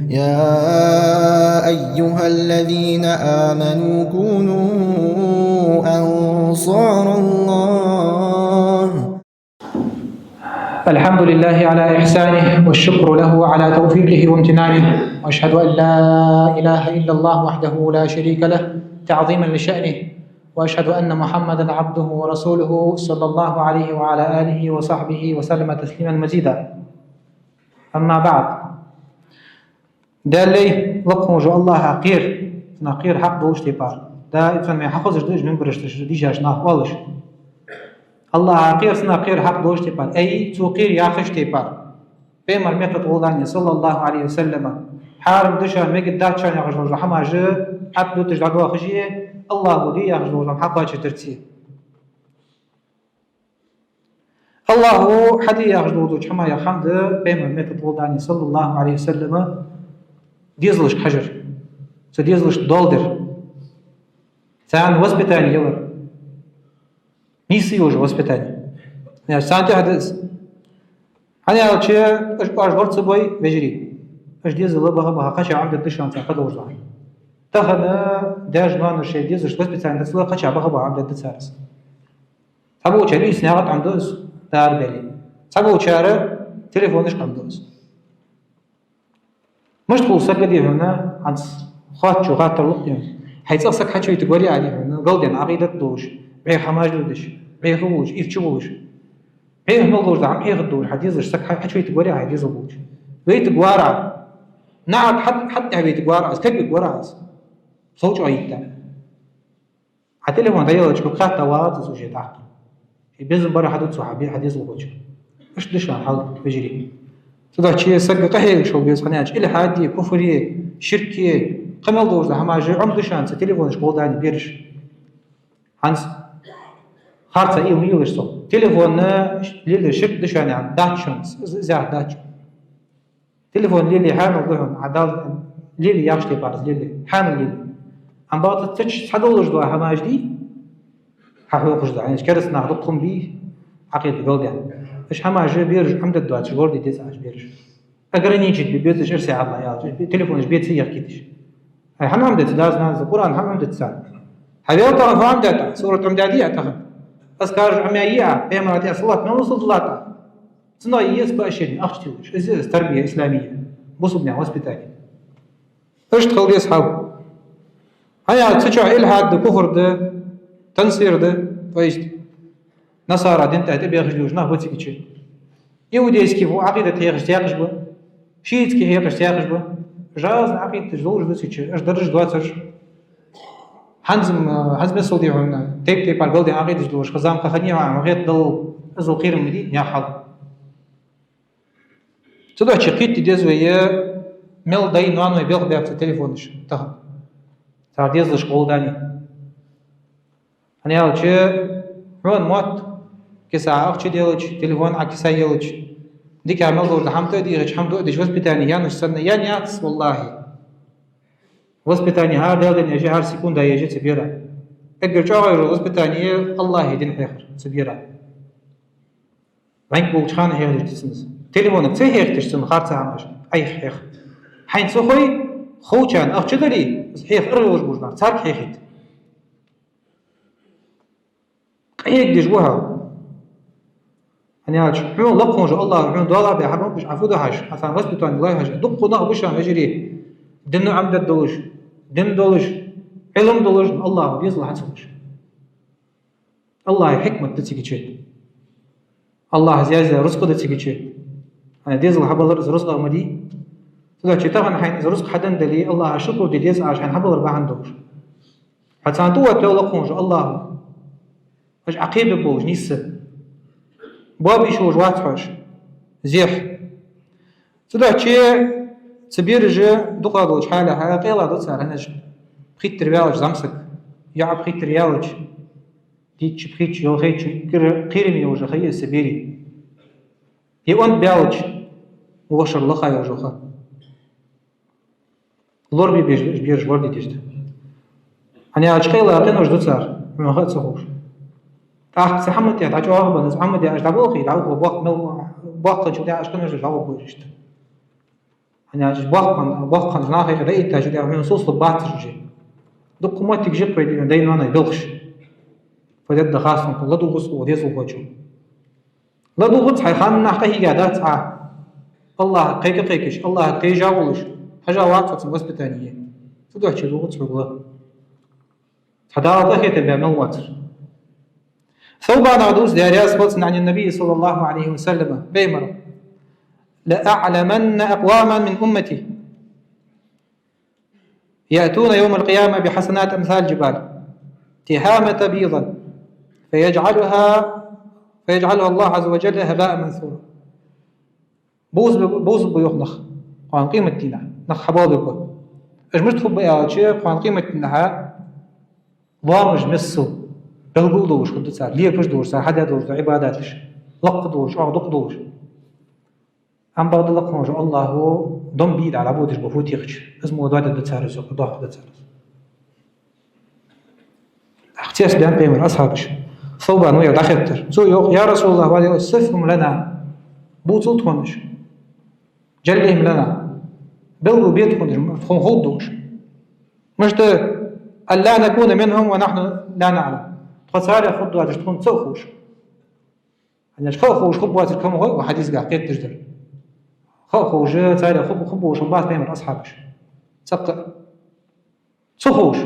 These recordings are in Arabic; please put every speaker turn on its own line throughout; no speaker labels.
يا أيها الذين آمنوا كونوا أنصار الله.
الحمد لله على إحسانه والشكر له على توفيقه وامتنانه، وأشهد أن لا إله إلا الله وحده لا شريك له تعظيما لشأنه، وأشهد أن محمدا عبده ورسوله صلى الله عليه وعلى آله وصحبه وسلم تسليما مزيدا. أما بعد، دالي لقم جو الله عقير نقير حق دوش تبار دا إنسان ما يحفظش دوش من برشتش ديجاش ناقوالش الله عقير سنقير حق دوش تبار أي توقير ياخش تبار بيمر ميقت غولاني صلى الله عليه وسلم حارم دشان ميقت داتشان ياخش دوش حما جو حق دوتش دعوا خشيه الله دي ياخش دوش حقا ترتيه الله حدي ياخش دوش حما يخمد بيمر ميقت غولاني صلى الله عليه وسلم ديزلش حجر سديزلش دولدر سان وسبتاني يور نيسي يوج وسبتاني يعني سانتي حدث أنا أقول شيء أشبرت سبوي بجري أش ديزل بها قشة عمد الدشان تأخذ وجهه تأخذ داش نوع الشيء ديزلش وسبتاني تسلا قشة بها عمد الدسارس تبغى تشاري سنوات عمدوس دار بالي تبغى تشاري تليفونش عمدوس مش تقول سكدي هنا عن خات شو خات تلقي حيث أصلك حكي تقولي عليه هنا قلدين عقيدة دوش بيه حماج دودش بيه خوش إيفتشوش بيه ملوش دعم إيه غدوش حديث سك حكي تقولي عليه ديز غوش بيت قوارع نعم حتى بيت قوارع استكبر قوارع صوت عيدا حتى لو ما دايلش بخات توات سوشي تحت بيزن برا حدث صحابي حديث غوش إيش دشان حال بجري تدا شيء سق قهيل شو بيصنعش إلحادي كفري شركي قمل دوز هما جي عمد شانس تليفونش قولداني بيرش هانس خارطة إيو ميولش صو تليفون ليلي شرك دشاني عن داتشانس زيار داتش تليفون ليلي حامل دهن عدال ليلي ياشتي بارز ليلي حامل ليلي عم باطل تتش حدولش دوا هما جدي حقوقش دا يعني كرس نعرضكم بيه عقيد قولداني إيش هما جي بيرج عمد الدواتش غوردي تسعش بيرج أقرني جد بيتش إرسي الله يا تليفونش بيت سيخ كيتش هاي هم عمدت داز ناز القرآن هم عمدت سال هذا ترى فهم داتا سورة عمدادية تخن أذكار عمياء بيمراتي أصلات ما وصلت لاتا صناعي يسبق شيء أختيوش إزاز تربية إسلامية بوصبني وسبتاني إيش تخلي أصحاب هيا تشجع إلحاد كفر ده تنصير ده فايش نصارى دين تأتي بيخجلوش نهبتي كتشي يهودي يسكيفو عقيدة هيخش تياقش بو شيتكي هيخش تياقش بو جاز عقيدة تجدولش بسيتشي إيش درج دواتش حزم الصودي هون تيب على الجلد عقيدة تجدولش خزام خخنية مع غير ضل أزو خير مدي يا حظ تدو شقيت تديز ويا ميل داي نوانو يبيغ بيعت التليفونش تخم تعديزش قولداني أنا أقول شيء هون موت كساعة أختي ديالش تليفون عكسا يلش ديك عمل دور حمتو ديش حمتو ديش بس بتاني يانوش سنة ياس والله بس بتاني هار ديال يجي هار سكون دا يجي سبيرا أقدر شو غيره بس بتاني الله يدين حيخر سبيرا رانك بوش خان هيك تسنس تليفونك تسي هيك تشتن خارطة عماش أي حيخ حين سخوي خوشان أختي دري بس حيخ أروج بوجنا تارك حيخت هيك ديش بوها أنا أقول حيون لقون جو الله حيون دولار بيحرم بيش عفوده هاش أصلا بس بتوان الله هاش دقوا نق بيشان يجري دنو عمد الدولش دن دولش علم دولش الله بيزل حتسوش الله حكمة تتسيكي الله زيادة رزق تتسيكي أنا ديزل حبل رزق أمدي تقول شيء طبعا حين رزق حدا دلي الله شكر دي ديز عشان حبل ربع عندوش حتى عندو لقون جو الله مش عقيب بوج نيسه بابي شو جوات حوش زيح تدعى شيء تبيرج دقة دوش حالة قيلة دوت سار هنج بخيت تريالج زمسك يا بخيت تريالج ديتش بخيت يو خيتش قيرمي يوجا خي السبيري يوان بيالج وغشر لخا يوجوخا لوربي بيرج وردي تجد أنا أشقيلة قينوش دوت سار ما خد سخوش سحمت يعني تعجوا بنز عمد يعني تعبوا خي تعبوا بوق مل بوق شو ده أشكال نرجع تعبوا بوجشت يعني بوقن جناخي كده إيه تاجي ده نصوص الباتر جي دق ما تيجي بدي دين أنا يبلغش فجد خاصم لا دوغس وديز وجهه لا دوغس حيخان نحكي هي قادات الله قيكش الله قيجاولش حاجة واقفة بس بتانية تدوح شي دوغس والله هذا ضحية بيعمل واتر ثوبان عدوس دارياس بطن عن النبي صلى الله عليه وسلم بيمر لأعلمن أقواما من أمتي يأتون يوم القيامة بحسنات أمثال جبال تهامة بيضا فيجعلها الله عز وجل هباء منثورا بوز بيخنخ قان قيمة دينا نخ حبابك اجمرت خب يا شيء قان قيمة دينا ضامج مسو بلغو دوش خد تسار ليه كش دوش حدا دوش عباداتش لق دوش دق دوش أم بعض لقمج الله هو دم بيد على بودش بفوت يخش اسمه دوات دتسارس وقضاء دتسارس اختياس بيان بيمر أصحابش صوبان ويا داخلتر سو يا رسول الله وعليه صفهم لنا بوصلت هونش جلهم لنا بلغوا بيدخل تخون خودوش مش ألا نكون منهم ونحن لا نعلم تخساري خدوا تكون تسوخوش يعني خوش خبوات الكم هو وحديث قاعد تجدر خوش تاري خبوش وبعض بيمر أصحابش سقط سخوش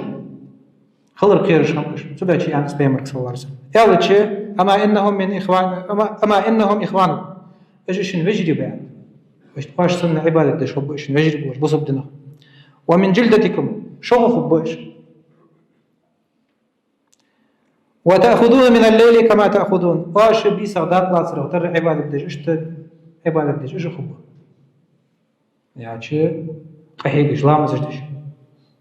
خلر خير شمش تبع شيء عن بيمر صلى الله عليه وسلم أول شيء أما إنهم إخوانكم إيش نفجري بعد إيش تقاش سنة عبادة دش خب إيش نفجري بوش بصب دنا ومن جلدتكم شو خب إيش وتأخذون من الليل كما تأخذون واش بي صداق لا تصرف ترى عبادة دش إيش عبادة دش إيش خب يعني شيء قحيق إسلام زجدش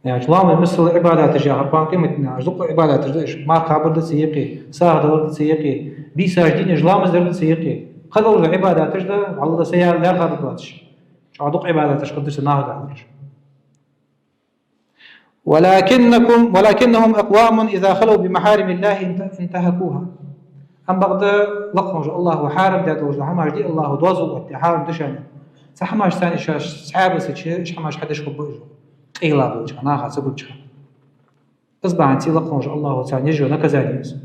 يعني إسلام مثل عبادات جاه هربان قيمتنا زق عبادات جدش ما قابل تسيقي ساعد ورد تسيقي بي ساجدين إسلام زرد تسيقي خذوا العبادات جدا الله سيال لا خذ دواتش عدق عبادات قدس ناهض عندش ولكنهم أقوام إذا خلوا بمحارم الله انتهكوها أم بغض لقمج الله وحارم دا دوز حماش دي الله دوزو واتحارم دشان سحماش ثاني شاش سحاب سيش حماش حدش خبوجو إيلا بوجه ناخذ سبوجه أصبح عن لقمج الله ثاني يجو نكزانيس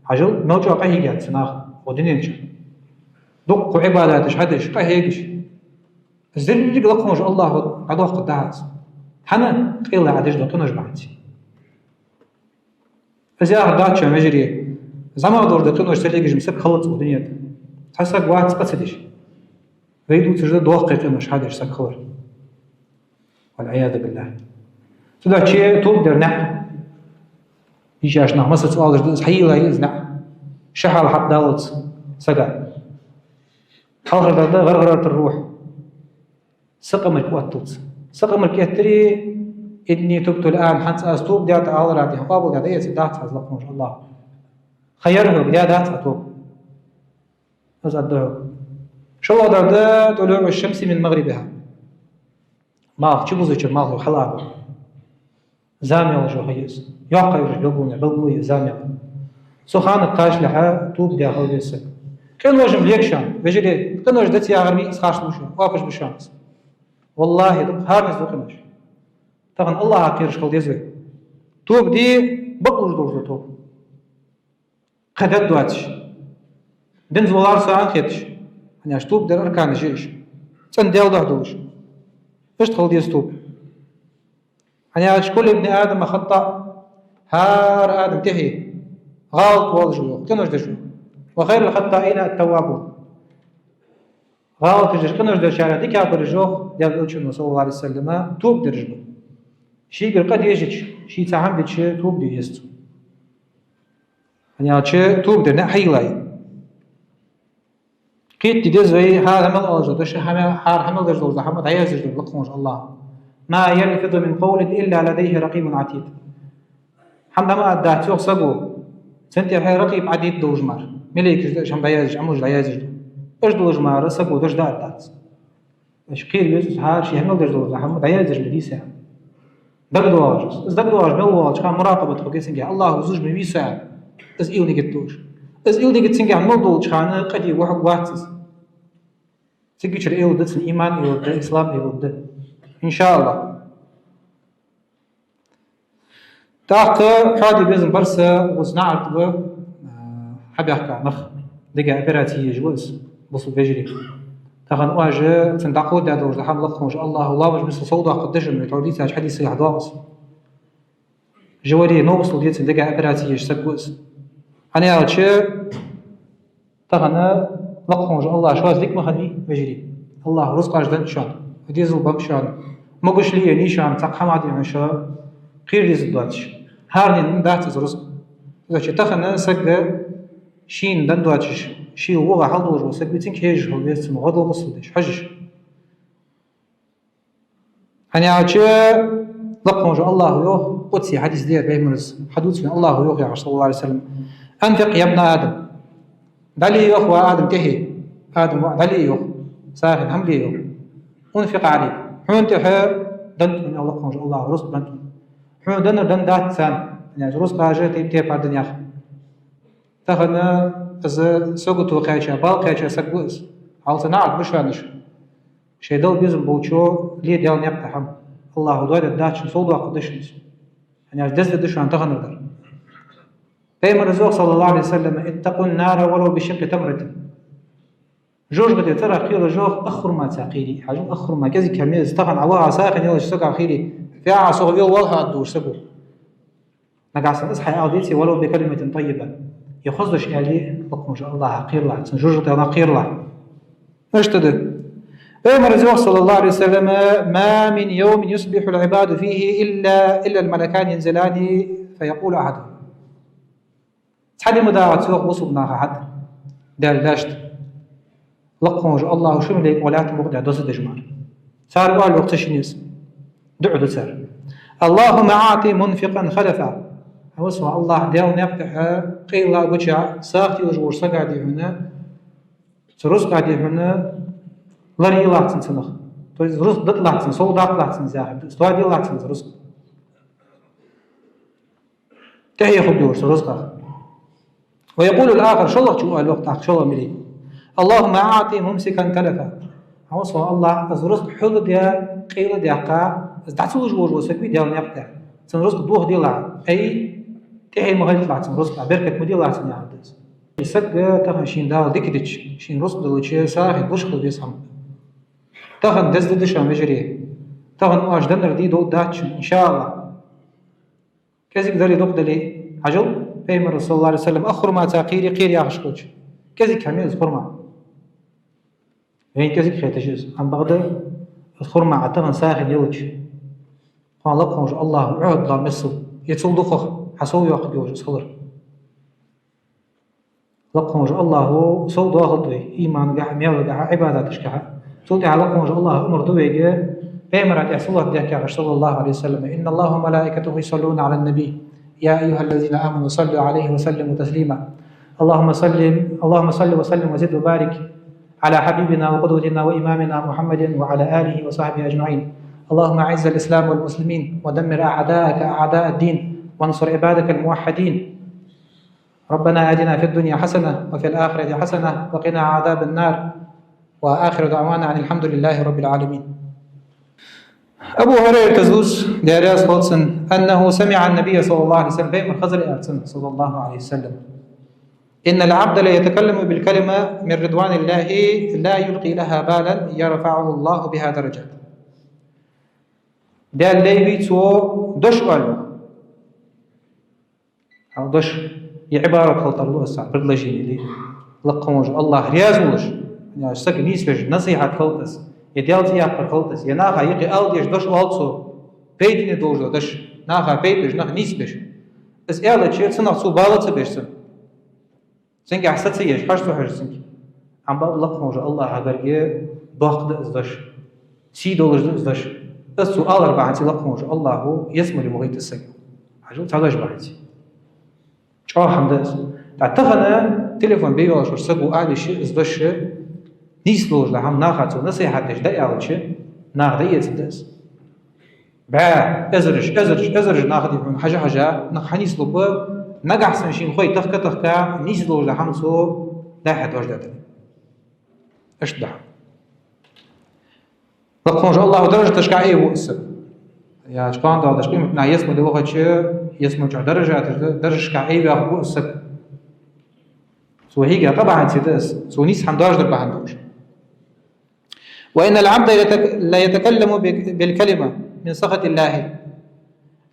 عجل موجو قهيجات سناخ ودينينش دق عباداتش حدش قهيجش الزرق لقمج الله عدوق قداس حنا قيلا عدش دقنوش بعدي فزيار داتشا مجري زمان دور دقنوش تلقيش مسك خلط ودنيا تحسك واحد قصدش ريدو تجد دوق قنوش حدش سك خلر والعياذ بالله تدا شيء توب درنا يجاش نح مسة سؤال حيلا يزنع شحال حط دالت سقع حاضر ده غرغرة الروح سقمك وقتلت سقمك يتري إني تبت الآن حنس أستوب ديات على راتي قابل هذا يسدات هذا ما شاء الله خيره بديات أتوب أزده شو ده طلوع الشمس من مغربها ما شو بزوج ما خلاص زامل جو خيس يعقل بلغوني زامل سخان القاش لها توب داخل بيسك كان وجم ليكشان بجري كان وجدت يا غربي اسخاش بشو واقش بشانس والله هارنس دوقنش طبعا الله عقيرش خل يزوي توب دي بقلش دور توب قدد دواتش دنز والله ساعة خيتش يعني اشتوب در أركان جيش تنديل دهدوش ايش خل يستوب يعني كل ابن آدم خطأ هار آدم تهي غلط والجو كنوش دجو وخير الخطائين التوابون غلط جش كنوش در شارع دي كابر الجوخ ديال الوشن صلى الله عليه وسلم توب درجو شي قد يجيش شي تعمد شي توب دي يستو يعني شي توب در نحي لاي قيت دي زي هذا مل أوجو دش حمل درجو زحمة هيا زجو لقموش الله ما يلفظ من قول إلا لديه رقيب عتيد حمد ما أدى توق سقو سنتي هاي رقيب عديد دوجمار مليك شم بيازج عموج ليازج إيش دوجمار سقو دوج دات إيش قير يوسف هار شيء همل درج دوج حمد بيازج لدي ساعة دقدواج بلواج كان مراقبة تبقى سنجي الله زوج بمي ساعة إز إيوني قتوش إز إيوني قت سنجي عمل دوج كان قدي واحد واتس سنجي شر إيو دت الإيمان إيو الإسلام إيو دت إن شاء الله. تاق حادي بيزن برسا وصنعت به حبي أحكي نخ دقة أبراتية جوز بصو بيجري تاخن واجه تندقود هذا وجه حمل خمج الله مش بس صودا قدش من تعودي تاج حديث يحضاس جواري نو وصل ديت دقة أبراتية جسكوز أنا أقول شيء تاخن لقمج الله شواز ديك ما خدي بيجري الله رزق أجدن شان وديزل بمشان ما قش لي نيشان تاق حمادي عشان غير ديزل دواتش هارني دات رزق إذا تاخن سجى شين دن دواتش شيء وغا حضور وسكبتين كيج هو بيت مغضل مصدش حجش أنا عاجة لقمج الله يوه قدسي حديث دير بيمرز حدوث من الله يوه يا صلى الله عليه وسلم أنفق يا ابن آدم دلي يوه وآدم تهي آدم دلي يوه ساخن حملي يوه أنفق عليك حون تحير دنت من لقمج الله رزق دنت حون دن دات سان يعني رزق حاجة تيبتير بعد الدنيا تاخنا از سوقت وقايشة بالقايشة سقوس على صناعة بشانش شيء دل بيزم بوشو ليه ديال نقطعهم الله دوار الداتش صودا قدشنس يعني دز دشان تغنر بينما الرسول صلى الله عليه وسلم اتقوا النار ولو بشق تمرة جوج قد ترى خير جوخ أخر ما تاقيلي حاجة أخر ما كذي كمية استغن عواها ساخن يلا سوق أخيري في عصور يلا والها الدور سقو نقاس أصحى أوديتي ولو بكلمة طيبة يخصدش عليه لقمج الله قير الله جوجة أنا قير الله إيش تدري؟ بينما الرسول صلى الله عليه وسلم ما من يوم يصبح العباد فيه إلا الملكان ينزلان فيقول أحدهم تحدي مداعة سوق وصلنا أحد دال داشت لقمج الله شو مليك ولا تمغدع دوس دجمار صار قال وقت شنيس دعو سار اللهم أعطي منفقا خلفا وسمع الله ديال نفتح قيل لا بجع ساختي وجور سقعدي هنا سرز قاعدي هنا لري لاتن سنخ تويز رز ضد لاتن صودات لاتن زاهد استوادي لاتن رز تهي خدور سرزقه ويقول الآخر شو الله شو الوقت شو الله ملي اللهم أعطي ممسكا تلفا وسمع الله رزق حل ديال قيل ديال قا تعتو وجور وسكوي ديال نفتح سنرزق دوه ديال أي تهي مغادي طلعت رزق بركة مدي الله تني عبدس يسق تخن شين دال ديكدش شين رزق دلتشي ساخي بوشخل بيسهم تخن دزدش مجري تخن واش دنر دي دو داتش ان شاء الله كذا قدر يدق دلي عجل بيمر صلى الله عليه وسلم اخر ما تاقيري قير يا خشكوش كذا كميز خرمه وين كذا خيتشز عم بغدا الخرمه عتمن ساخن يوج قال لقمج الله عود لا مسو يتصدقه حسوي واحد يوجد صدر لقمج الله صوت واحد دوي إيمان جاه ميال جاه عبادات جاه صوت على لقمج الله أمر دوي جاه بيمرة يحصل ذلك يا صلى الله عليه وسلم إن الله وملائكته يصلون على النبي يا أيها الذين آمنوا صلوا عليه وسلموا تسليما اللهم صل وسلم وزد وبارك على حبيبنا وقدوتنا وإمامنا محمد وعلى آله وصحبه أجمعين اللهم أعز الإسلام والمسلمين ودمر أعداءك أعداء الدين وانصر عبادك الموحدين ربنا آتنا في الدنيا حسنة وفي الآخرة حسنة وقنا عذاب النار وآخر دعوانا عن الحمد لله رب العالمين. أبو هريرة تزوج دارياس بولسن أنه سمع النبي صلى الله عليه وسلم بين خزر أرسن صلى الله عليه وسلم إن العبد لا يتكلم بالكلمة من رضوان الله لا يلقي لها بالا يرفعه الله بها درجات. ده اللي بيتو دش قالوا أو دش عبارة خلط الله الساعة برلجين اللي لقموج الله ريازوش يعني سك نيسبج نصيحة خلطس يديال زياق خلطس يناخا يقي ألديش دش والسو بيدين دوجو دش ناخا بيدش ناخ نيسبج بس إعلى شيء سنة سو بالة بيشسن سنك أحسد سيش حاجتو حاجة سنك عم بقول لقموج الله هبرجي باقد إزدش سي دولج إزدش السؤال أربعة لقموج الله هو يسمى لمغيت السجن عجل تعالج بعدي شو حمداس تعتقنا تليفون بيوش ورسقوا أعلى شيء إزدش نيس لوج لهم ناخذ نصيحة دش ده أعلى شيء ناخذ يتدس بع أزرج ناخذ يفهم حاجة نخنيس لب نجح سنشين خوي تفكا نيس لوج لهم سو لا حد وجدته إيش ده لقونج الله درجة تشكا أي وقسم يا شقان دا دشقي متنا يسمو دي وقت يسمو جا درجة شكا أي بيخ وقسم سو هيك طبعا سيدس سو نيس حمداش در بهندوش وإن العبد لا يتكلم بالكلمة من سخط الله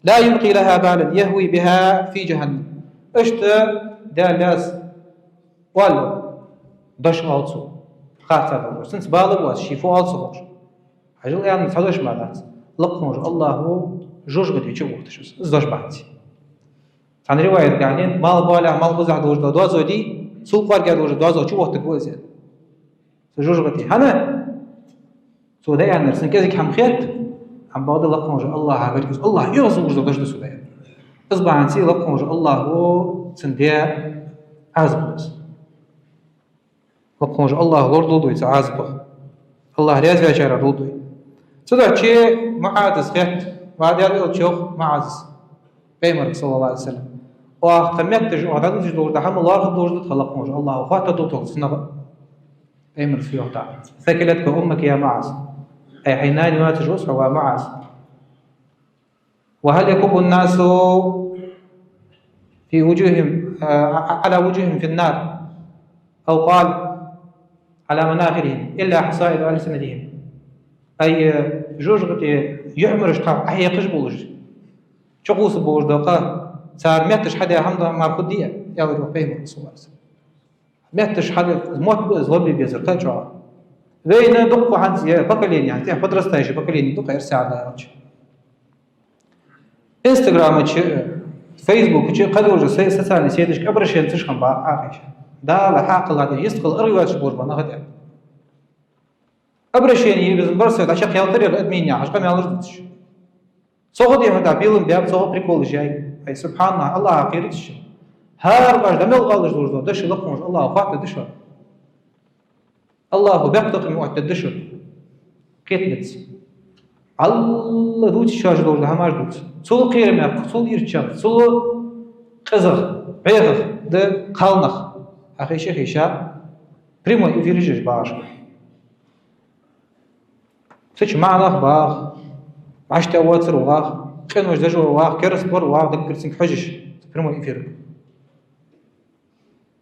لا يلقي لها بالا يهوي بها في جهنم اشت دالاس والو دش آلسو خاطر دور سنس بالب واس شيفو آلسو بوش عجل يعني صدوش مالات لقموش الله جوج قد يجي وقتش زدوش بعدي عن رواية قاعدين مال بالا مال بزع دوش دو زودي سوق فارق دوش دو شو وقت كويس جوج قد هنا سو ده يعني سنكزك هم خيت عم بعض لقموش الله عبرك الله يرزق جوج دوش سو ده أصبح عن سي لقموش الله هو سنديا عزبس لقموش الله لورد دوي عزبه الله رياز بيشار رودوي صدق شيء معادس خيت بعد يقول شوخ معادس بيمر صلى الله عليه وسلم وتمت وعدد جدور ده هم الله دور خلق موج الله وفات دوتو سنة بيمر في وقتها ثكلتك أمك يا معاذ أي حينان يناتج أسرة ومعاذ وهل يكب الناس في وجوههم على وجوههم في النار أو قال على مناخرهم إلا حصائد ألسنتهم أي جوجغتي يعمر اشتاق أي قجبولش شقوس بوش دقة صار ميتش حدا حمدا مارخدية يا ولد وفهم رسول الله ميتش حدا موت بزغبي بيزر تجوا وين دقوا عن زي بكلين يعني تي فترستايش بكلين دقة يرسى على رج انستغرام فيسبوك شيء قدر جسي سساني سيدش كبرش ينتشخن با عافيش دا لحاق الله يستقل أرواد شبور بنا غدا обращение без бросает, а сейчас я алтерер от меня, аж камень лежит. Согод я мада билым бяп, согод прикол жай. Ай субханна, Аллах акиритш. Хар баш дамел галыш дурдо, дыши лакмуш, Аллах фата дыша. Аллаху бяптак муатта дыша. Кетнец. Алла дут шаш дурдо, хамаш дут. Сул кирмяк, сул ирчак, сул қызық, бейғық, ды қалнақ. Ахиша хиша, прямой эфирижеш баш. سيش معنا باغ عشتا واتر واغ كان واش دجو واغ كرس بور واغ دكر سنك حجش برمو يفير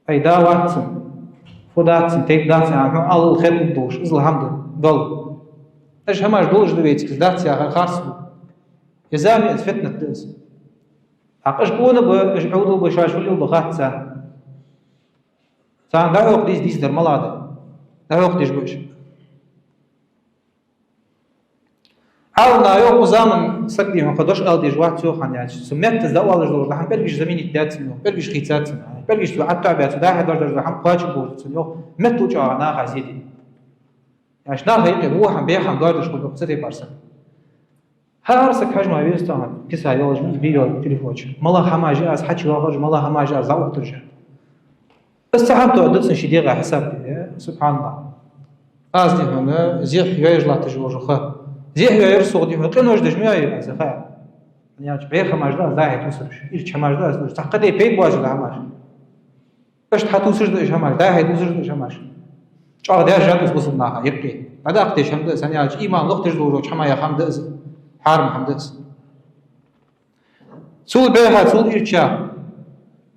اي دا واتسن فوداتسن تيب داتسن عم الله خير الدوش ازل الحمد قال ايش هماش دولش دويتك داتسي اخر خارس يزامي الفتنة دس اش بونا باش عودو بشاش ولي بخات سان سان دا يوق ديس در ملاده دا يوق ديش بوش عاونا يوم زمن سكدي ما قدوش قال جوات سوخان يعني سمعت تزاول جور رح بلغش زميني تاتنو بلغش خيتات بلغش بعد تعبات ده هذا درجه رح قاش بول سنو متو جانا غازيدي يعني شنا هيك هو هم بيحم دارش كل قصتي بارسن هارسك حجم يستان كسا يولج فيديو تليفون مالا حماجه از حكي واخرج مالا حماجه از او ترجع استحمت ودت شي دقيقه حساب سبحان الله قصدي هنا زيح يجلا تجوج خا زي يرسو دي مكان وجد جميع زفا يعني بيخ ماجدا زاهي توسرش إيش ماجدا توسرش تقدي بيت واجد هماش باش تحتوسرش ده هماش ده هيدوسرش ده هماش شو ده جات وصلنا يبكي هذا قديش هم ده ثانية إيمان لقتش دورو حما يا خم ده حرم هم ده سول بيها سول إيرشا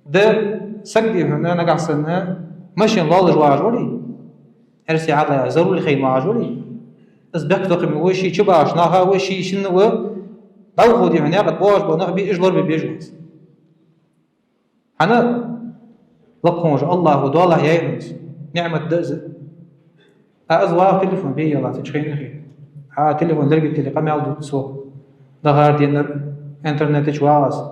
ده سكدي هنا نقصنا ماشي الله جواج ولي هرسي على ضروري خير معاجولي از بكتق من وشي تباش ناها وشي شنو لو خودي هنا قد بواش بنا بيجلر بيجوز انا لقونج الله ودوله يعينس نعمه دز ازوا تليفون بي يلا تشخين خير ها تليفون لقيت اللي قام يعود سو ظهر دي انترنت جواز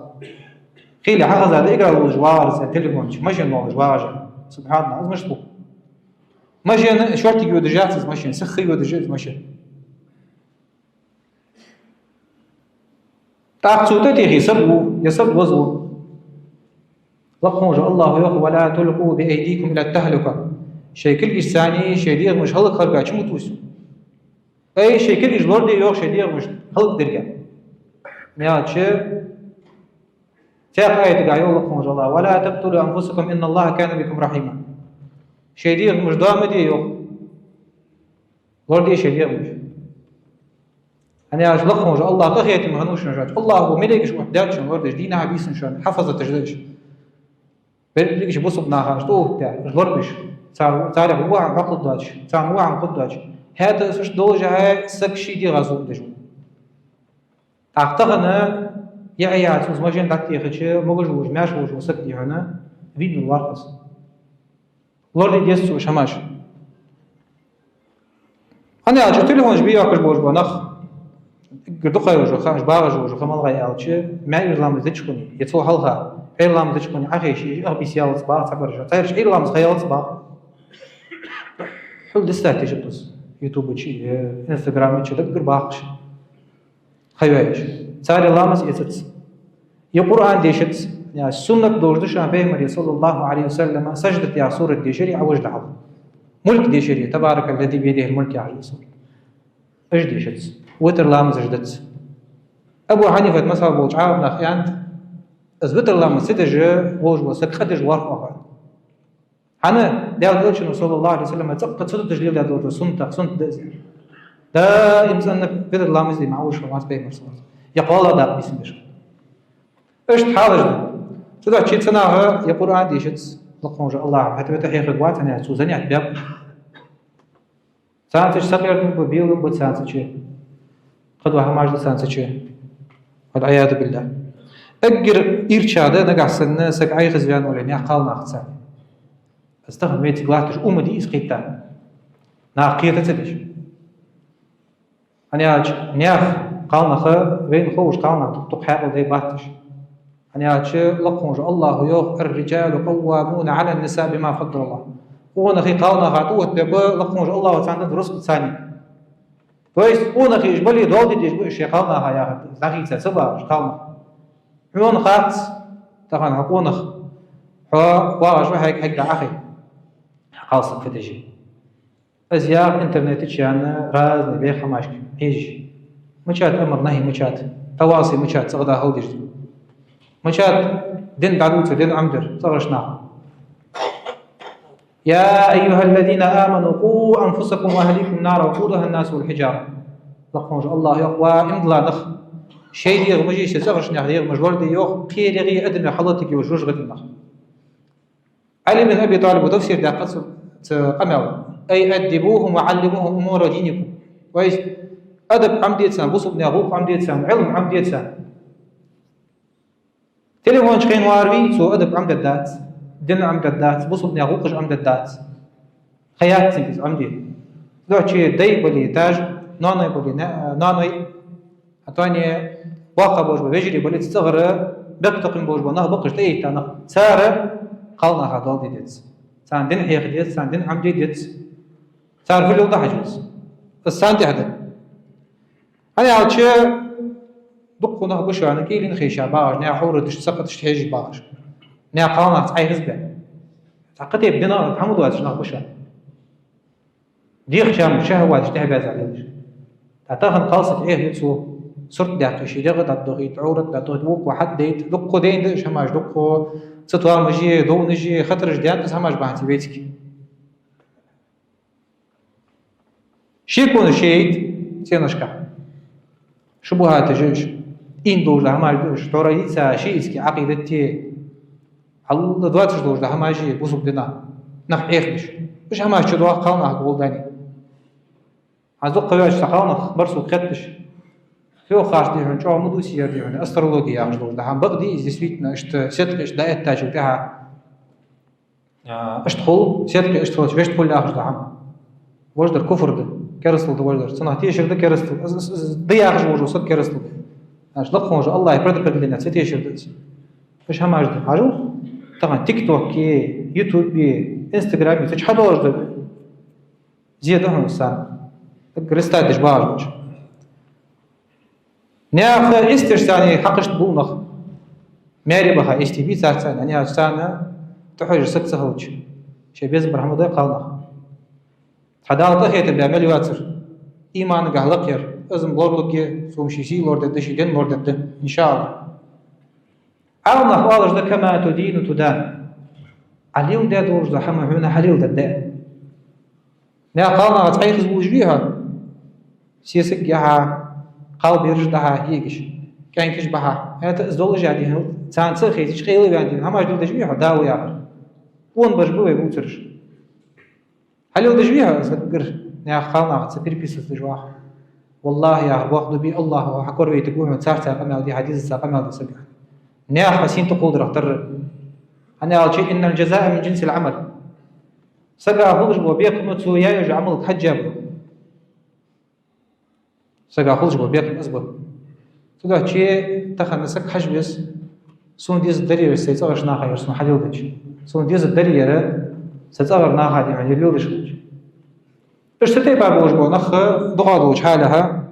خيل حافظ على اقرا الجواز التليفون ماشي نوع جواز سبحان الله از مشبوه ماشي شورتي يودجات ماشي سخي يودجات ماشي تعصوتي يسب وزو لقموج الله يخ ولا تلقوا بأيديكم إلى التهلكة شيء كل إنساني شيء دير مش هلك خلقة شو متوسو أي شيء كل إجبار دي يخ شيء دير مش هلك درجة يا شيء آية قايل لقموج الله ولا تقتلوا أنفسكم إن الله كان بكم رحيما شيء دير مش دام دي يخ غير دي شيء دير مش أنا أجل خونج الله قخيت مهنوش نجات الله هو ملكش وحداتش وردش دينا بيسن شان حفظت تجدش بلكش بوصب ناخاش تو تاع غربش تعرف هو عم عقد داش تعرف هو عم قد داش هذا سوش دوجة هاي سكشي دي غازو دجو أعتقد يا عزوز ما جين دكتي خدش مجوج ماش وجو سكتي هنا فيديو الواقص لوردي ديسو شماش أنا أجل تليفون جبيه أكش بوج بنخ قدو خيوجو خاش باغجو خمال غاي ألشي ما يرلام زيتشكوني يتصو حلها إيرلام زيتشكوني أخيشي أغبي سيال صباح تعبرجو تايرش إيرلام خيال صباح حول دستاتي جبتوس يوتيوب تشي انستغرام تشي دقر باقش خيوايش تاري لامس يتس يقرآن ديشت يا سنة دوردش عن فهم صلى الله عليه وسلم سجدت يا سورة ديشري عوج دعوة ملك ديشري تبارك الذي بيده الملك يا عليه الصلاة ايش ديشت وتر لامس جدت أبو حنيفة مسا بوج عاب نخيان أزبت لامس سدج بوج وسك خدج ورقه أنا داود صلى الله عليه وسلم تقطع صدق تجليل داود سنة دا إنسان بدر لامس دي معوش وما تبين مرسول يقول الله دا بسم الله ايش تحاول تدع شيء سناها يقول عندي شت لقونج الله حتى بتحيي خدوات أنا سوزني عتباب سانتش سقير ببيلهم بتسانتش خدوها ماجد سانتش والعياذ بالله أجر إرشاد نجح سنة سك عاي خزيان ولا نعقل ناخذ استخدم ميت قلاتش أمدي إسقيتا ناقية تدش أنا أج نياخ قالنا خا بين خوش قالنا تقحق ذي باتش أنا أج لقونج الله يوخ الرجال قوامون على النساء بما فضل الله ونخي قالنا غاتوه بب لقونج الله تعالى درس ثاني كويس ونخي جبلي دودي ديش شيء قالنا هيا نخي تسبع قالنا يون خات طبعا هقونخ واش هيك هيك أخي خاصة في تجي أزياء إنترنت تشان راز نبي خماشك إيش مشات أمر نهي مشات تواصي مشات صغدا هودج مشات دين بعدوت دين عمدر صغشنا يا أيها الذين آمنوا قوا أنفسكم وأهليكم نارا وقودها الناس والحجارة لقونج الله يقوى إمضلا نخ شيء ديغ مجيش صغشنا ديغ مجور دي يوخ قيرغي أدنى حلتك وجوج غد النخ علي بن أبي طالب وتفسير دا قصر قمل أي أدبوهم وعلموهم أمور دينكم كويس أدب عمديتسان بصب ناغوق عمديتسان علم عمديتسان تليفون شخين واروي سو أدب عمد الدات دين عمد الدات بصب ناغوقش عمد الدات خيات سنكس عمدي لو شيء داي بولي تاج نانوي بولي نانوي أتواني واقع بوش بيجري بولي تستغر بقتقم بوش بناه بقش ليه تانخ سارة قالنا هذا ديتس سان دين حيخ ديتس سان دين عمدي ديتس تعرف اللي وضح جلس السانتي هذا أنا عاد شيء دقنا بشو أنا كيلين خيشة باج نيا حورة دش سقط تشتهيج باج نيا قانا تعي غزبة تعقدي بدنا تحمد واتش نخ بشو ديخ شام شهوات تشتهي باز عليش تعتقد قاصد إيه يتسو صرت دعتو شي دغت الضغيط عورت دعتو دوق واحد ديت دقو دين دش هماش دقو ستوا مجي دو نجي خطر جديان بس هماش بانتي بيتك شي يكون شيء سينشكا شبهات جيش إن دوج ده هماش دوش توريتسا شيء إسكي عقيدتي الله دواتش دوج ده هماجي بوسب دنا نخ إيخش مش هماش تدوا قالنا قول داني عزو قويش تقالنا برسو قدش فيو خاش دي هون شو مدو سير دي هون أسترولوجيا عش دوج ده هم بقدي إذا سويتنا إشت سيتك إش دايت تاج بتاعها أشتخل سيتك أشتخل شويش تقول لآخر ده هم وجدر كفر ده كرستل ده وجدر صنعتيه شرده كرستل ضياع جوجو صد كرستل اش لقون الله يبرد لنا ستيه شرده ايش هم اجد حاجو طبعا تيك توك يوتيوب انستغرام تش حدا وجد زياده هم سان كريستال دش باج ناخ استش ثاني حقشت بونخ ماري بها اس تي في ساعه يعني سنه تحوج ست سهوج شي بيز محمد قالنا حدا طخيت بيعمل واتر إيمان قهلقير أزم بورلوكي سومشيشي لورد دشي دين لورد إن شاء الله عاونا خوالج ده كما تدين تدان عليو ده دورج ده حما هنا حليو ده ده نا قالنا تعيخ زوج بيها سيسك يها قال بيرجدها هيجش كان كش بها هذا زول جادي هو تان سخي تشقيل يعني هم اجدو تجميع داو يا اخر وون بجبوي بوترش هل لو تجميع سكر يا خالنا سكر بيس تجواح والله يا واخذ بي الله حكور بيتقوم تسارت قمه دي حديث قمه دي سبع نيا حسين تقول رتر انا قال شيء ان الجزاء من جنس العمل سقى خرج وبيقم تو يا عمل حجاب سقى خرج وبيقم اصبر سقى شيء تخنسك حجبس سون ديز دري سيصغر شنا خير سون حدودج سون ديز دري يرا ستصغر ناخذ يعني لودش اشتتي بابوش بو نخ ضغادوش حالها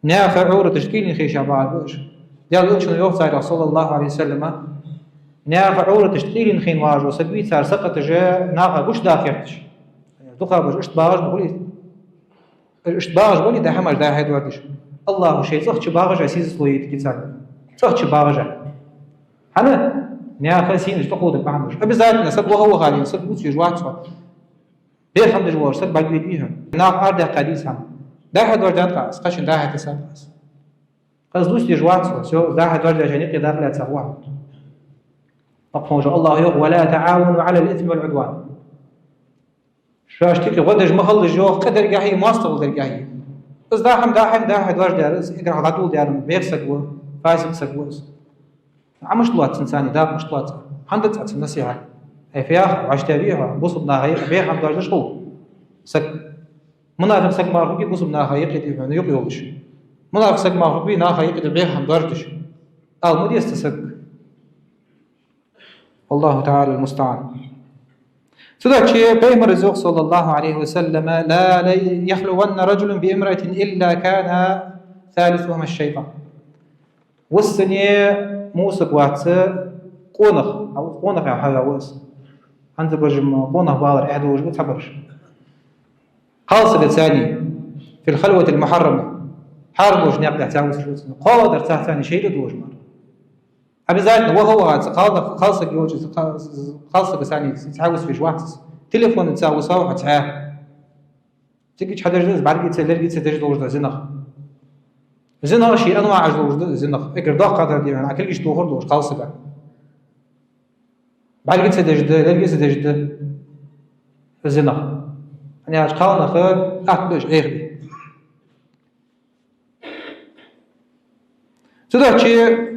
ناخ عورة تشكيل خيشة بعضوش ديال وجه يوف رسول الله عليه وسلم ناخ عورة تشكيل خين واجو سبيت صار سقط جا ناخ وش داخلتش دقا بوش اشتباغش بقولي اشتباغش بقولي ده حمر ده هيد وردش الله شيء صخ باغش اسيس سويت كيتسال صخ باغش انا ناخ سين اشتقود بعمش ابزاتنا سب وهو غالي سب بوتي جوات بيفهم دجوار سد بعد بيهم ناخ ارده قديس هم ده هيد وردات قاس قشن ده هيد ساس قص دوش جوات سو ده هيد ورد جاني داخل لا تسوا أقول الله يقول ولا تعاونوا على الإثم والعدوان شاشتك غدج مخل جو قدر جاهي ماستر قدر جاهي بس داحم ده دواج دارس إقرأ عدول دارم بيرسقوا فايسق سقوس عمش طلعت إنساني داك مش طلعت حندت أتسم نسيها أي فيها عشتابيها بوصبنا هاي بيها عم دواج شغل سق منافق سق ما ربي بوصبنا هاي يقدر يعني يقيولش منافق سق ما ربي نا هاي يقدر بيها عم دواجش مدي استسق والله تعالى المستعان سدات شيء بيمر الزوج صلى الله عليه وسلم لا يخلون رجل بامرأة إلا كان ثالثهما الشيطان والسنية موسى قواتس قونخ أو قونخ يا حاجة وس أنت برجم قونخ بالر أحد وجه تحبرش خاصة ثاني في الخلوة المحرمة حارب وش نقدر تعوز قادر ثاني شيء دوج مر أبزاتنا وهو خاصة جوج خاصة بساني تعوز في جواتس تليفون تساوس أو حتى تيجي حدا جنس بعد جيت لقيت تجد وجد زنخ شيء أنواع وجد زنخ أكيد ضاق قدر دي أنا كل شيء توخر دوش خاصة بقى بعد جيت تجد زنخ أنا أشقانا خير أحدش غير سدات شيء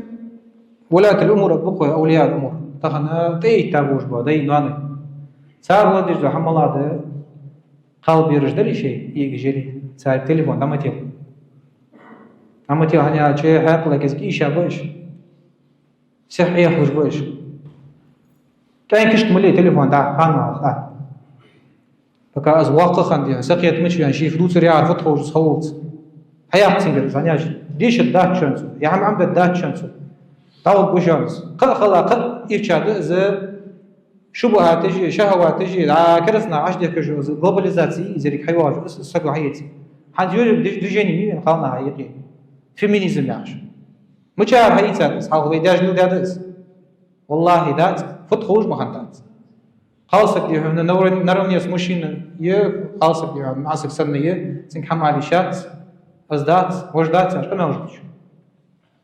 ولاة الأمور أطبقها أولياء الأمور تخنا تي تابوش بادي نواني صار ودي جو حملات قلبي رجدلي شيء يجري صار تليفون أمتيل هني شيء حق لك إزكي شابوش صحيح خوش بوش كاين كشت ملي تليفون تاع قانا فكا أزواق خندي سقيت مش يعني شي فلوس ريال فتحه وصوت حياة تنقل زانياش ديش الدات شنسو يا عم الدات شنسو طاوق بوشانس خلا إيشاد إذا شبهات تجي شهوات تجي كرسنا عشدة كجوز globalizacji إذا حيواج سقوا حياتي حد يوجد دجاني مين خلنا حياتي فيمينيزم يعش مشاعر حياتي أصحاب ويداج نو دادس والله دات فتخوج مخنتات خالصك دي هنا نروني اسمشين خالصك دي معسك سنية سنك حمالي شات أزدات وجدات أنا وجدش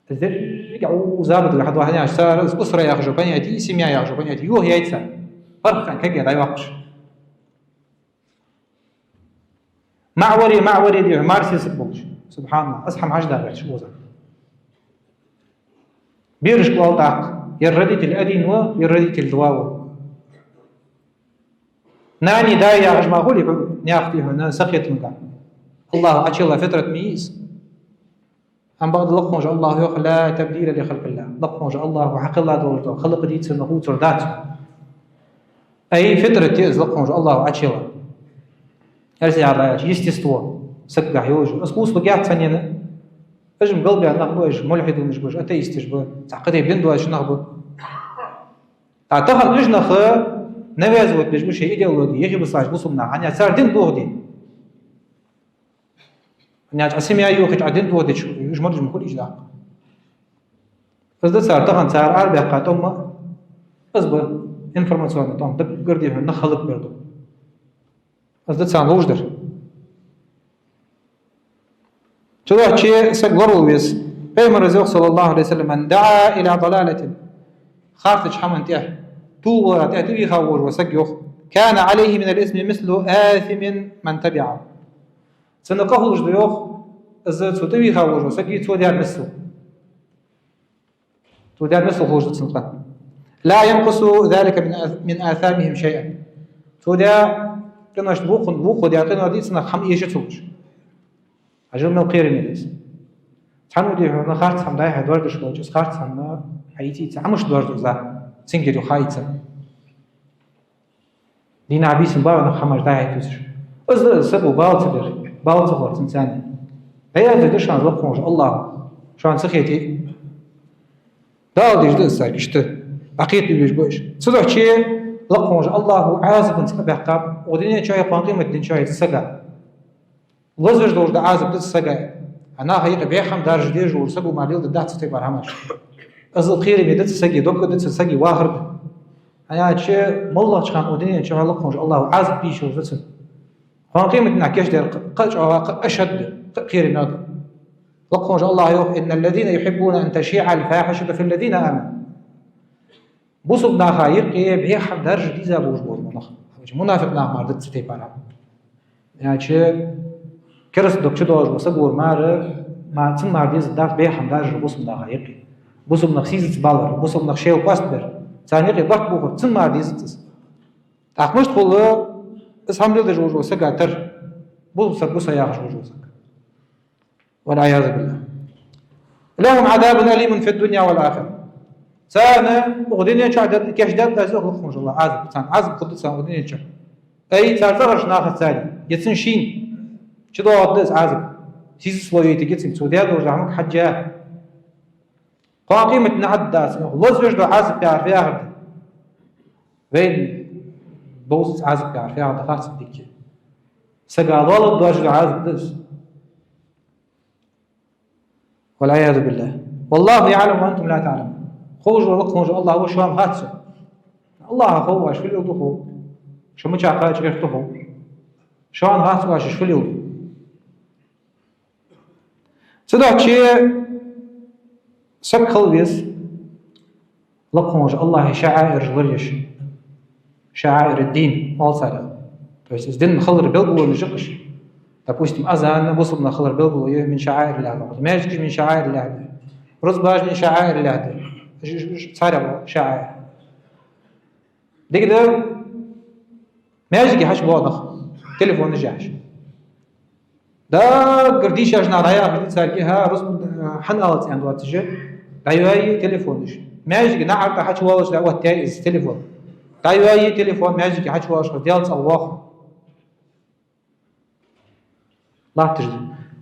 ترجعوا زابط لحد واحد يعني صار أسرة يأخذوا بنياتي سميا يأخذوا بنياتي يوه يايتسا فرق عن كذا لا يوقش معوري دي مارسي سبوش سبحان الله أصحى عجدة بعد شو وزن بيرش قوالداق يرديت الأدين ويرديت الدواو ناني دايا عجما غولي نياختي هنا سقيت مكان الله عشي الله فترة ميز أم بعض لقمج الله يخ لا تبديل لخلق الله لقمج الله وحق الله دولته خلق ديت سنه تردات أي فترة تيز لقمج الله عشي الله أرسي على الرأيش يستيستوا سقع يوج أسبوس بقيات ثانية أجم قلبي عن نخبو أجم ملحد ونشبوش أتيست جبو تعقدي بلندو أجم نخبو تعتقد نجنخ نوازوت بجبوش إيديولوجي يجي بصاج بصمنا عني صار دين بوغدي يعني أسمي أيوه عدين دوّد شو يجمع كل إجلاق فإذا صار طبعا صار عربي قاتم أصبر إنفورماسيون طبعا تقدر يفهم نخلق برضو فإذا صار وجدر شو شيء سجلوا بيس بيمر الرزق صلى الله عليه وسلم من دعا إلى ضلالة خارج حمن تيه توغر تأتي خور وسجيخ كان عليه من الاسم مثل آثم من تبعه سنقه وجديوخ الزت تبي خور وسجي توديار مثله توديار مثله خوش سنقه لا ينقص ذلك من آثامهم شيئا توديار كناش بوق ودي أعطينا دي سنة خم إيش تسوش عجل من القير ميليس تحنو دي هنا خارج سام داي هدور دشلو جس خارج سام حيتي تعمش دور دوزا سنجري خايتة دي نعبي سنبا أنا خمر داي توسر أزل سبو بالتبر بالتبر تنساني هي تدش عن لقمش الله شو عن سخيتي دال ديش دسر كشته عقيد بيش بوش صدق شيء لقمش الله عازب انت بحقاب ودنيا شاي قانقيمة دين شاي تسقى وزج دور دا عازب تسقى أنا هيك بيخم دارج ديج ورسبو ماليل دا تستي برهمش أزل خيري بيدت تسقي دوك دت تسقي واهرب أنا شيء مالله كان ودنيا شاي لقمش الله عازب بيش ورسب قانقيمة نعكش دير قج أو أشد خيري نادر لقمش الله يوح إن الذين يحبون أن تشيع الفاحشة في الذين آمنوا بوسب ناخايق بيخم دارج ديزا بوش بور منافق ناخمار دت تستي برهمش يعني شيء كرس دوك شدوج وسبور مار ما تنمار ديز دار بيحم داج بوسم دا غيقي بوسم نخسيز بالر بوسم نخشيو باستبر ثاني ضغط بوخ تنمار ديز تاخمش تقول اسهم ديل جوج وسقاتر بوسا ياخش وجوزك والعياذ بالله لهم عذاب أليم في الدنيا والآخرة ثاني وغدين شعدت كاش دار تازوخ لخمش الله عذب ثان عذب قدس وغدين شعد أي تارتغش ناخذ ثاني يتنشين شدوا عدس عازب سيس سلوية تجتسم سوديات ورجعمك حجة قاقيمة نعد داس الله زوج دو عازب يعرف يعرف وين بوز عازب يعرف يعرف خاص بديك سجى ضال دواج دو عازب دس والعياذ بالله والله يعلم وأنتم لا تعلمون خوج ولقمج الله وشو هم هاتسو الله هو شو اللي يوضحوا شو مش عقاج غير تهو شو هم هاتسو شو اللي يوضحوا صدق شيء سكل بيس لقمج الله شعائر جلريش شعائر الدين all side بس الدين خلر بلبل نجقش допустим أذان بوصلنا خلر بلبل من شعائر الله ما يجيش من شعائر الله رزباج من شعائر الله صار شعائر دي كده ما يجي حش واضح تليفون نجاش دا قرديش أجنا رايا قردي تساقيها رسم حنقلت عند وقت تجي رايواي تليفونش ما يجي نعرف حش واش لا وقت تايز تليفون رايواي تليفون ما يجي حش واش ديال صواخ لا تجي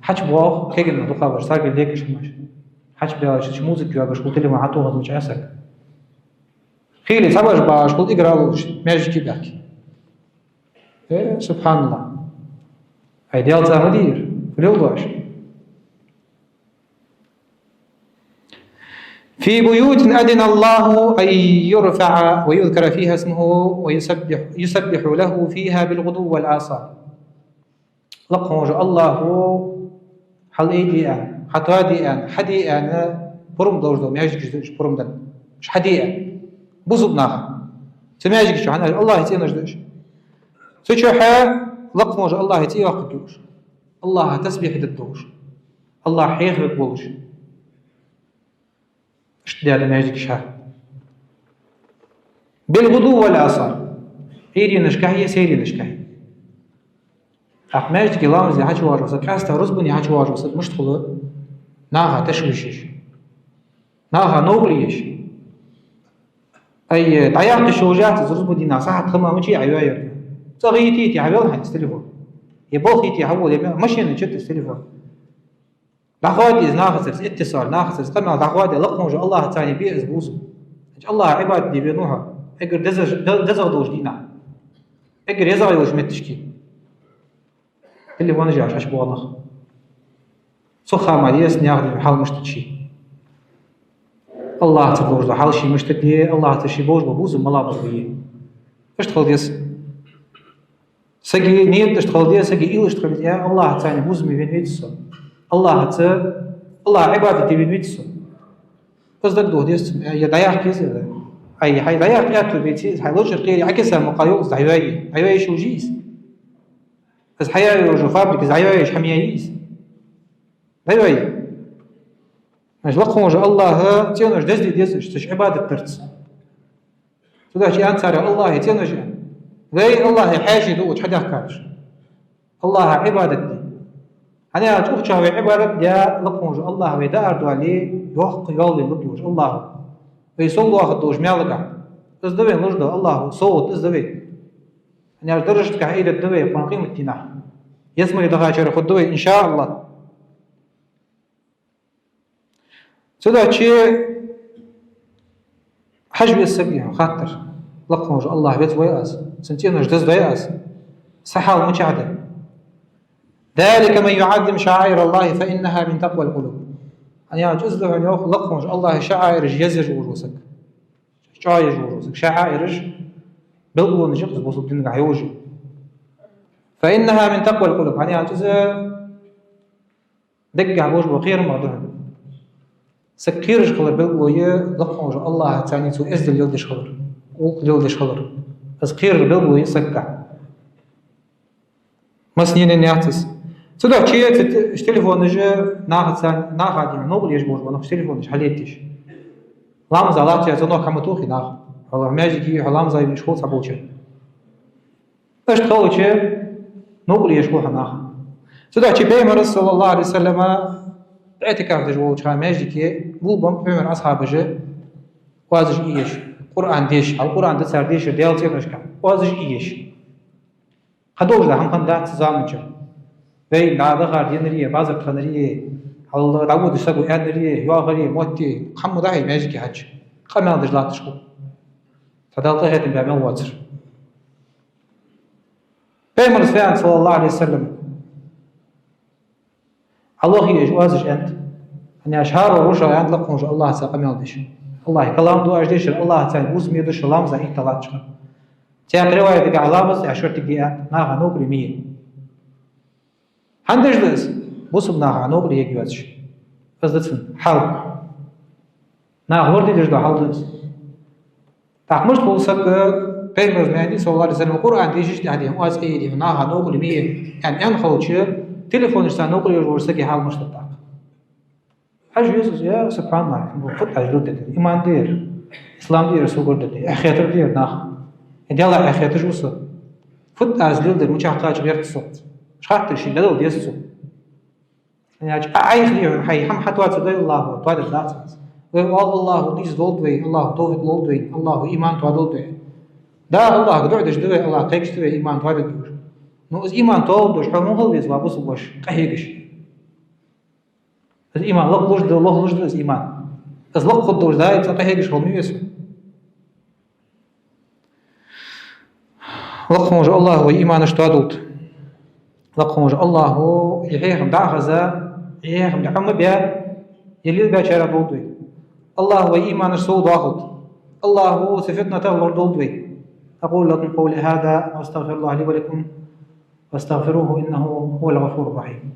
حش واخ كيجن دوقا واش ساق ليك شماش حش بياش موزيك يا باش قلت لي ما عطوها مش عسك خيلي صباش باش قلت اقرا ما يجي كيباك إيه سبحان الله هيديال زهدير فلوضاش في بيوت أذن الله أن يرفع ويذكر فيها اسمه ويسبح له فيها بالغدو والآصال لقمج الله حل إيدي أن حتى أن حدي أن برم دورزو ما يجيش برم دن مش حدي أن بوزب ناخ سما يجيش عن الله يتينجدش سوتشوحة لقمج الله يتي وقتوش الله تسبيح ددوش الله حيخرق بولش اشتدي على ما يجيك شهر بالغدو والآصال هيري نشكاهية سيري نشكاهية ما يجيك الله مزي حاج واجوسك كاستا رزبني حاج واجوسك مش تخلو ناها تشويشيش ناها نوغليش أي طياق الشوجات رزبو دي ناساها تخمى مجي عيواير صغيتي عيوال حاج تليفون يبغى يحول مشي نشد التليفون دعوات ناخذ اتصال ناخذ قمع دعوات لقمج الله ثاني بيئز بوزو الله عباد دي بينوها اقر دزغ دوش دينا اقر يزغ يوش متشكي التليفون جاش اش بوضخ سخا ماليس ناخذ حال مشتشي الله تبوج حال شي مشتكي الله تشي بوج بوزو ملا بويه ايش تخل ديس سجي نيت تشتغل دي سجي إيش تخلي يا الله ثاني بوزمي بين هيتسو الله عبادتي بيتسو بس دك دو ديس يا دايق كيس هاي دايق يا تو بيتي هاي لوجر قيري عكس المقايوس هاي شو جيس بس حياة يوجو فابريك هاي حميايس هاي مش لقوا وجه الله تيانوش دزدي ديسش تش عبادة ترتس تدا شي أنصار الله تيانوش ذي الله حاجة دو تحدث كارش الله عبادتي أنا أتوقع شو عبادة يا لقوا وجه الله ويدار دوالي يوحق يولي لبيوش الله ويصل الله دوش مالك إزدوين لجده الله صوت إزدوين أنا درجة كهيدة الدوي قان قيمة تناح يسمى يدغاشر خد دوي إن شاء الله تدا شيء حجب السبيع خاطر لقوا وجه الله بيت ويأس سنتين جدز ويأس صحة ومجعدة ذلك من يعظم شعائر الله فإنها من تقوى القلوب أنا جزء من لقوا وجه الله شعائر يزج وروسك شعائر وروسك شعائر بلغوا نجقز بوصل دين عيوجه فإنها من تقوى القلوب أنا جزء دق عبوج وخير موضوع سكيرش خلر بلغوا لقوا وجه الله تاني تو إزدل يلدش خلر يلدش خلر بس خير بلغوا يسكع مسنين نياتس تدا شيء تليفون نجى ناخذ يعني نقول يجبر ونخش تليفون مش حليتش لام زالات يا زنو كمتوخي ناخذ والله ماجي هلام زي مش خو صبوچه اش تخوچه نقول يشكو ناخذ تدا شيء بيمر صلى الله عليه وسلم اعتكاف دجو چا ماجي كي بو بم بيمر اصحابه وازج ايش قران ديش القران ده سر ديش ديال تيش كان وازج ايش خدوج ده هم كان دات زامنچ وي نادا غاردينريه بازر خنريه الله داود سبو انريه يوغري موتي خمو داي ماجي حج خمال دجلات شكو فدالته هيتم بيعمل واتر بيمر صلى الله عليه وسلم الله يجوازج أنت أني أشهر ورجع عند لقون الله ساقمل دش الله كلام دو أجدش الله تعالى بوز ميدش لام زي إطلاعش تيار رواية دقة علامة عشرة دقيقة ناها نوبري مية عندش بس بوس بناها نوبري يجوازش بس دتفن حال ناها وردي دش ده حال دس تحمش بوسك بيمر مهدي صلى الله عليه وسلم القرآن ديجش دهدي مواز إيدي ناها نوبري مية يعني أن خلوشة تليفون اشتان نوقل يورسكي حال مشتطاق حاج يوسف يا سبحان الله فت أجلود دي إيمان دير إسلام دير سوغر دي أخياتر دير ناخ إدي الله أخياتر جوسو فت أجلود دي مشاهقاج غير الصوت شخاطر شي لدو دي الصوت يعني أي خليه حي هم حتوات دي الله تواد الذات والله نيز دولدوي الله توفيق دولدوي الله إيمان تواد دولدوي دا الله قدر دش دوي الله قيكش دوي إيمان تواد دولدوي نو از ایمان تو دوش همون هل بیز وابس باش قهیگش از ایمان لق لوش دو لق لوش دو از ایمان از لق خود دوش دای تا قهیگش هل میویسو لق موجه الله و ایمانش تادوت لق موجه الله و يحيهم دع غزا يحيهم دعم بيا يلي بيا شارع دولدوي الله و ایمانش سو ضاغط الله صفتنا تغلر دولدوي أقول لكم قولي هذا وأستغفر الله لي ولكم واستغفروه إنه هو الغفور الرحيم